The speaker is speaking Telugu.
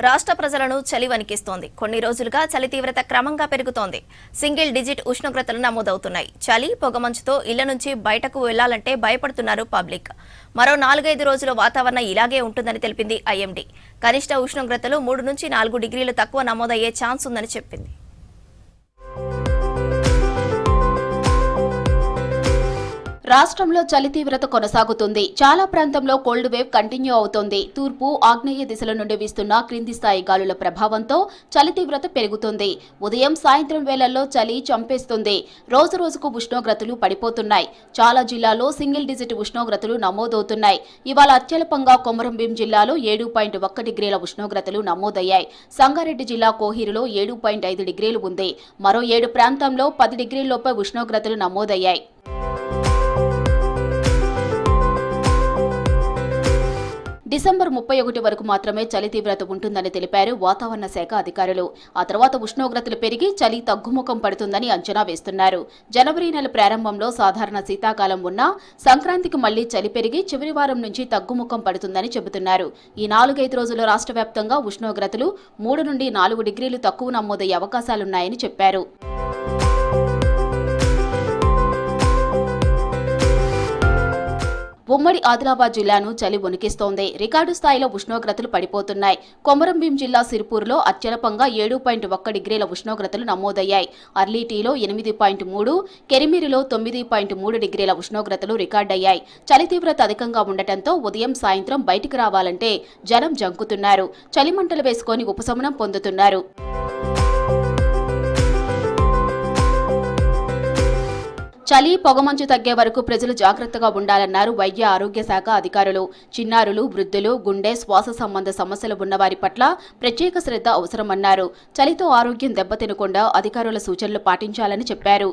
రాష్ట్ర ప్రజలను చలి వణికిస్తోంది. కొన్ని రోజులుగా చలి తీవ్రత క్రమంగా పెరుగుతోంది. సింగిల్ డిజిట్ ఉష్ణోగ్రతలు నమోదవుతున్నాయి. చలి, పొగమంచుతో ఇళ్ల నుంచి బయటకు వెళ్లాలంటే భయపడుతున్నారు పబ్లిక్. మరో 4-5 రోజుల వాతావరణం ఇలాగే ఉంటుందని తెలిపింది ఐఎండీ. కనిష్ట ఉష్ణోగ్రతలు 3 నుంచి 4 డిగ్రీలు తక్కువ నమోదయ్యే ఛాన్స్ ఉందని చెప్పింది. రాష్ట్రంలో చలి తీవ్రత కొనసాగుతుంది. చాలా ప్రాంతంలో కోల్డ్ వేవ్ కంటిన్యూ అవుతోంది. తూర్పు, ఆగ్నేయ దిశల నుండి వీస్తున్న క్రింది స్థాయి గాలుల ప్రభావంతో చలి తీవ్రత పెరుగుతుంది. ఉదయం, సాయంత్రం వేళల్లో చలి చంపేస్తుంది. రోజు రోజుకు ఉష్ణోగ్రతలు పడిపోతున్నాయి. చాలా జిల్లాల్లో సింగిల్ డిజిట్ ఉష్ణోగ్రతలు నమోదవుతున్నాయి. ఇవాళ అత్యల్పంగా కొమరంభీం జిల్లాలో 7.1 డిగ్రీల ఉష్ణోగ్రతలు నమోదయ్యాయి. సంగారెడ్డి జిల్లా కోహిరులో 7.5 డిగ్రీలు ఉంది. మరో 7 ప్రాంతంలో 10 డిగ్రీల్లోపై ఉష్ణోగ్రతలు నమోదయ్యాయి. డిసెంబర్ 31 వరకు మాత్రమే చలి తీవ్రత ఉంటుందని తెలిపారు వాతావరణ శాఖ అధికారులు. ఆ తర్వాత ఉష్ణోగ్రతలు పెరిగి చలి తగ్గుముఖం పడుతుందని అంచనా వేస్తున్నారు. జనవరి నెల ప్రారంభంలో సాధారణ శీతాకాలం ఉన్నా సంక్రాంతికి మళ్లీ చలి పెరిగి చివరి వారం నుంచి తగ్గుముఖం పడుతుందని చెబుతున్నారు. ఈ 4-5 రోజుల్లో రాష్ట్ర వ్యాప్తంగా ఉష్ణోగ్రతలు 3 నుండి 4 డిగ్రీలు తక్కువ నమోదయ్యే అవకాశాలున్నాయని చెప్పారు. ఉమ్మడి ఆదిలాబాద్ జిల్లాను చలి వణికిస్తోంది. రికార్డు స్థాయిలో ఉష్ణోగ్రతలు పడిపోతున్నాయి. కొమరంభీం జిల్లా సిర్పూర్లో అత్యల్పంగా 7.1 డిగ్రీల ఉష్ణోగ్రతలు నమోదయ్యాయి. అర్లీటీలో 8.3, కెరిమిరిలో 9.3 డిగ్రీల ఉష్ణోగ్రతలు రికార్డయ్యాయి. చలి తీవ్రత అధికంగా ఉండటంతో ఉదయం, సాయంత్రం బయటికి రావాలంటే జనం జంకుతున్నారు. చలిమంటలు వేసుకొని ఉపశమనం పొందుతున్నారు. చలి, పొగమంచు తగ్గే వరకు ప్రజలు జాగ్రత్తగా ఉండాలన్నారు వైద్య ఆరోగ్య శాఖ అధికారులు. చిన్నారులు, వృద్ధులు, గుండె, శ్వాస సంబంధ సమస్యలు ఉన్నవారి పట్ల ప్రత్యేక శ్రద్ధ అవసరమన్నారు. చలితో ఆరోగ్యం దెబ్బతినకుండా అధికారుల సూచనలు పాటించాలని చెప్పారు.